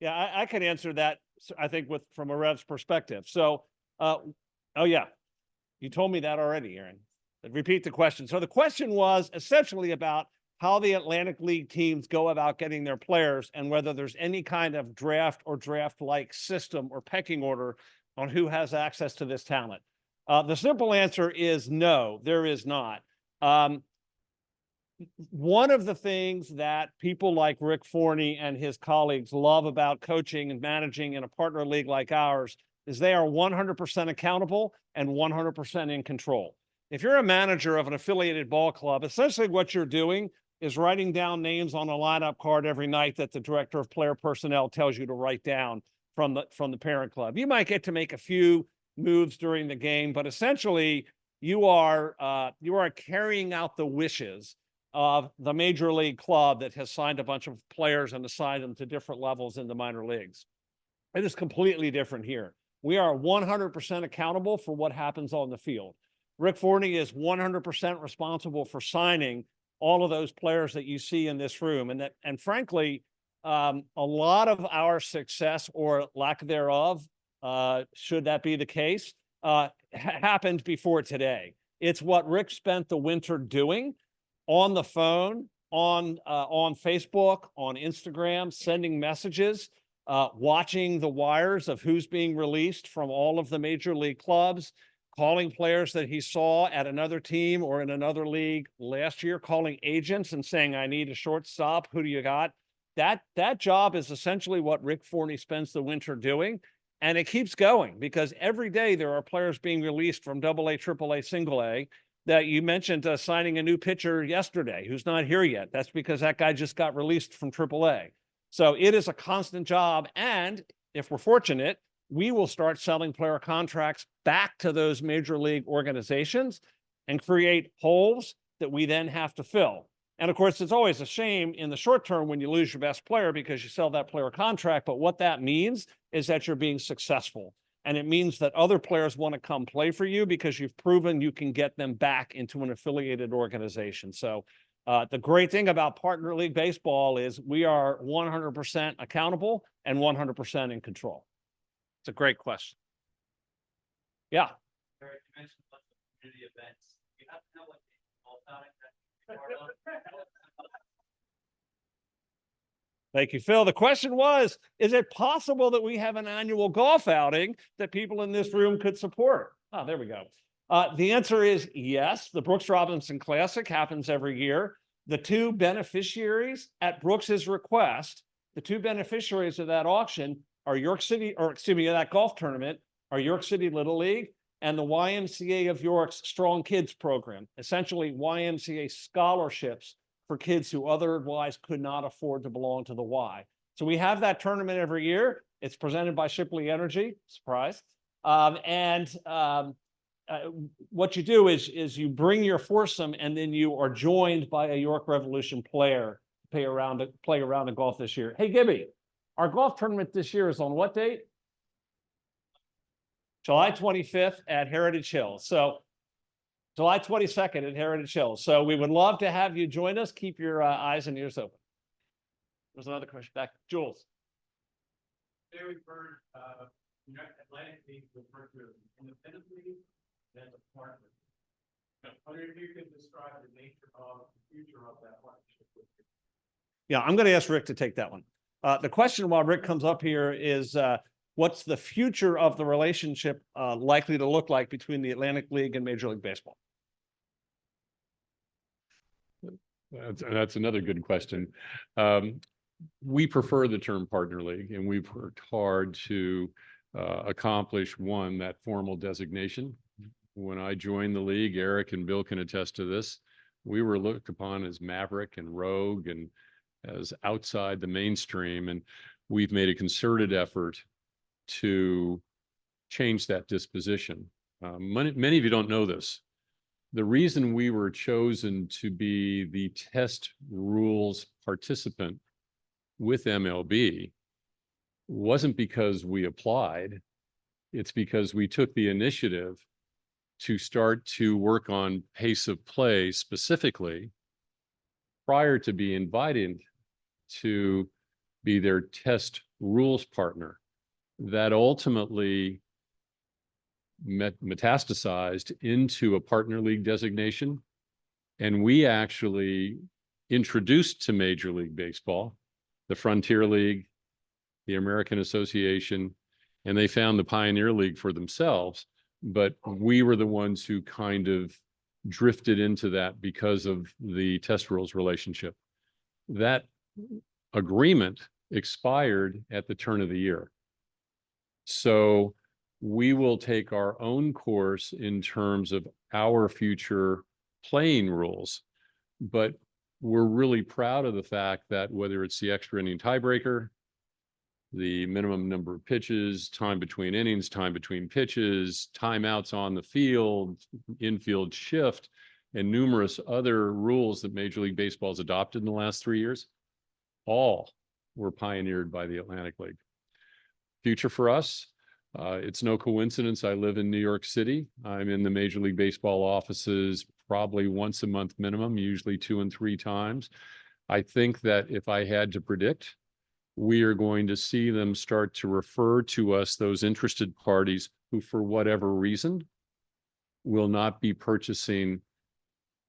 Yeah, I can answer that, I think, from a Revs perspective. So, oh yeah, you told me that already, Aaron. Repeat the question. So the question was essentially about how the Atlantic League teams go about getting their players and whether there's any kind of draft or draft-like system or pecking order on who has access to this talent. The simple answer is no, there is not. One of the things that people like Rick Forney and his colleagues love about coaching and managing in a partner league like ours is they are 100% accountable and 100% in control. If you're a manager of an affiliated ball club, essentially what you're doing is writing down names on a lineup card every night that the director of player personnel tells you to write down from the parent club. You might get to make a few moves during the game, but essentially you are carrying out the wishes of the major league club that has signed a bunch of players and assigned them to different levels in the minor leagues. It is completely different here. We are 100% accountable for what happens on the field. Rick Forney is 100% responsible for signing all of those players that you see in this room. And frankly, a lot of our success or lack thereof, should that be the case, happened before today. It's what Rick spent the winter doing on the phone, on Facebook, on Instagram, sending messages, watching the wires of who's being released from all of the major league clubs, calling players that he saw at another team or in another league last year, calling agents and saying, I need a shortstop. Who do you got? That job is essentially what Rick Forney spends the winter doing. And it keeps going because every day there are players being released from AA, AAA, single A. That you mentioned signing a new pitcher yesterday who's not here yet. That's because that guy just got released from AAA. So it is a constant job. And if we're fortunate, we will start selling player contracts back to those major league organizations and create holes that we then have to fill. And of course, it's always a shame in the short term when you lose your best player because you sell that player contract. But what that means is that you're being successful. And it means that other players want to come play for you because you've proven you can get them back into an affiliated organization. So the great thing about Partner League Baseball is we are 100% accountable and 100% in control. It's a great question. Yeah. Eric, you mentioned lots of community events. You have to know what the all time that you're part of. Thank you, Phil. The question was, is it possible that we have an annual golf outing that people in this room could support? Oh, there we go. The answer is yes. The Brooks Robinson Classic happens every year. The two beneficiaries at Brooks's request, the two beneficiaries of that auction are York City, or excuse me, that golf tournament are York City Little League and the YMCA of York's Strong Kids program, essentially YMCA scholarships for kids who otherwise could not afford to belong to the Y. So we have that tournament every year. It's presented by Shipley Energy, surprise. What you do is you bring your foursome and then you are joined by a York Revolution player to play around the golf this year. Hey, Gibby, our golf tournament this year is on what date? July 25th at Heritage Hills. So July 22nd at Heritage Hills. So we would love to have you join us. Keep your eyes and ears open. There's another question back. Jules. Today we've heard Atlantic League referred to as an independent league and a partner. I wonder if you could describe the nature of the future of that partnership with you. Yeah, I'm going to ask Rick to take that one. The question while Rick comes up here is, what's the future of the relationship likely to look like between the Atlantic League and Major League Baseball? That's another good question. We prefer the term partner league, and we've worked hard to accomplish that formal designation. When I joined the league, Eric and Bill can attest to this, we were looked upon as maverick and rogue and as outside the mainstream, and we've made a concerted effort to change that disposition. Many of you don't know this. The reason we were chosen to be the test rules participant with MLB wasn't because we applied. It's because we took the initiative to start to work on pace of play specifically prior to being invited to be their test rules partner. That ultimately metastasized into a partner league designation. And we actually introduced to Major League Baseball the Frontier League, the American Association, and they found the Pioneer League for themselves. But we were the ones who kind of drifted into that because of the test rules relationship. That agreement expired at the turn of the year. So we will take our own course in terms of our future playing rules, but we're really proud of the fact that whether it's the extra inning tiebreaker, the minimum number of pitches, time between innings, time between pitches, timeouts on the field, infield shift, and numerous other rules that Major League Baseball has adopted in the last 3 years, all were pioneered by the Atlantic League. Future for us, it's no coincidence I live in New York City. I'm in the Major League Baseball offices probably once a month minimum, usually 2 and 3 times. I think that if I had to predict, we are going to see them start to refer to us, those interested parties who, for whatever reason, will not be purchasing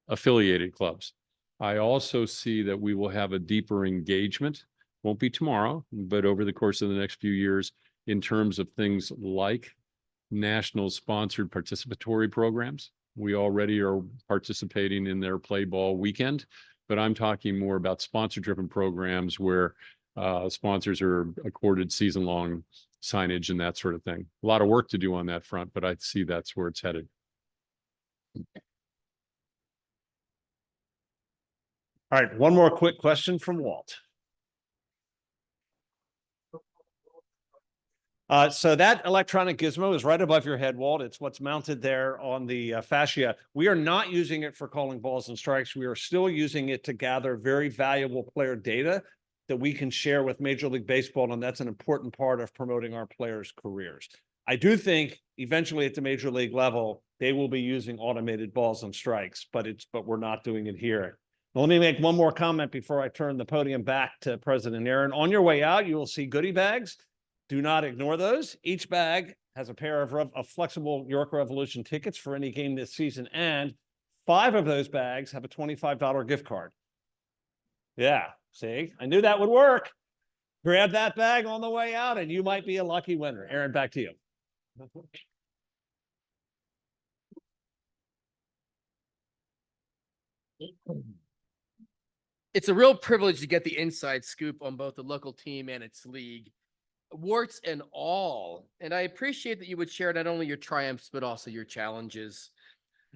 affiliated clubs. I also see that we will have a deeper engagement, won't be tomorrow, but over the course of the next few years, in terms of things like national sponsored participatory programs. We already are participating in their play ball weekend, but I'm talking more about sponsor driven programs where sponsors are accorded season-long signage and that sort of thing. A lot of work to do on that front, but I see that's where it's headed. All right, one more quick question from Walt. So that electronic gizmo is right above your head, Walt. It's what's mounted there on the fascia. We are not using it for calling balls and strikes. We are still using it to gather very valuable player data that we can share with Major League Baseball, and that's an important part of promoting our players' careers. I do think eventually at the major league level, they will be using automated balls and strikes, but we're not doing it here. Now, let me make one more comment before I turn the podium back to President Aaron. On your way out, you will see goodie bags. Do not ignore those. Each bag has a pair of flexible York Revolution tickets for any game this season, and 5 of those bags have a $25 gift card. Yeah, see, I knew that would work. Grab that bag on the way out, and you might be a lucky winner. Aaron, back to you. It's a real privilege to get the inside scoop on both the local team and its league, warts and all. And I appreciate that you would share not only your triumphs, but also your challenges.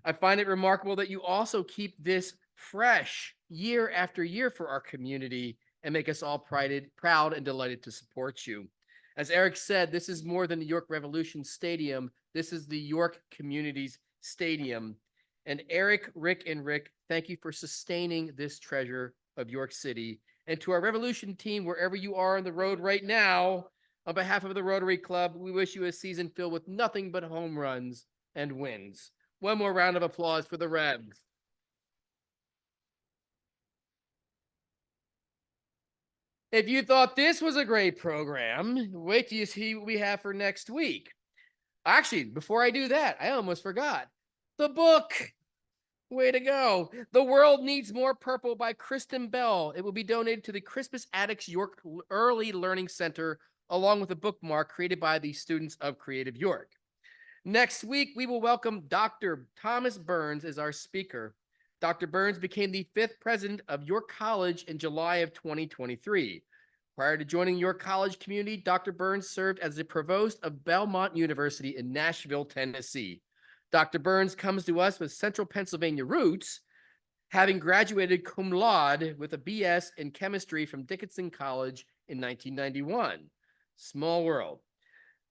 I find it remarkable that you also keep this fresh year after year for our community and make us all proud and delighted to support you. As Eric said, this is more than the York Revolution Stadium. This is the York Community's Stadium. And Eric, Rick, and Rick, thank you for sustaining this treasure of York City. And to our Revolution team, wherever you are on the road right now, on behalf of the Rotary Club, we wish you a season filled with nothing but home runs and wins. One more round of applause for the Revs. If you thought this was a great program, wait till you see what we have for next week. Actually, before I do that, I almost forgot. The book. Way to go. The World Needs More Purple by Kristen Bell. It will be donated to the Crispus Attucks York Early Learning Center, along with a bookmark created by the students of Creative York. Next week, we will welcome Dr. Thomas Burns as our speaker. Dr. Burns became the 5th president of York College in July of 2023. Prior to joining York College community, Dr. Burns served as the provost of Belmont University in Nashville, Tennessee. Dr. Burns comes to us with Central Pennsylvania roots, having graduated cum laude with a BS in chemistry from Dickinson College in 1991. Small world.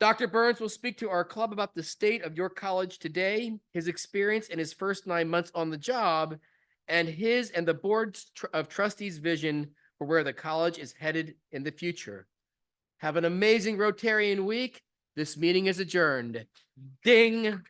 Dr. Burns will speak to our club about the state of York College today, his experience in his first 9 months on the job, and his and the board of trustees' vision for where the college is headed in the future. Have an amazing Rotarian week. This meeting is adjourned. Ding.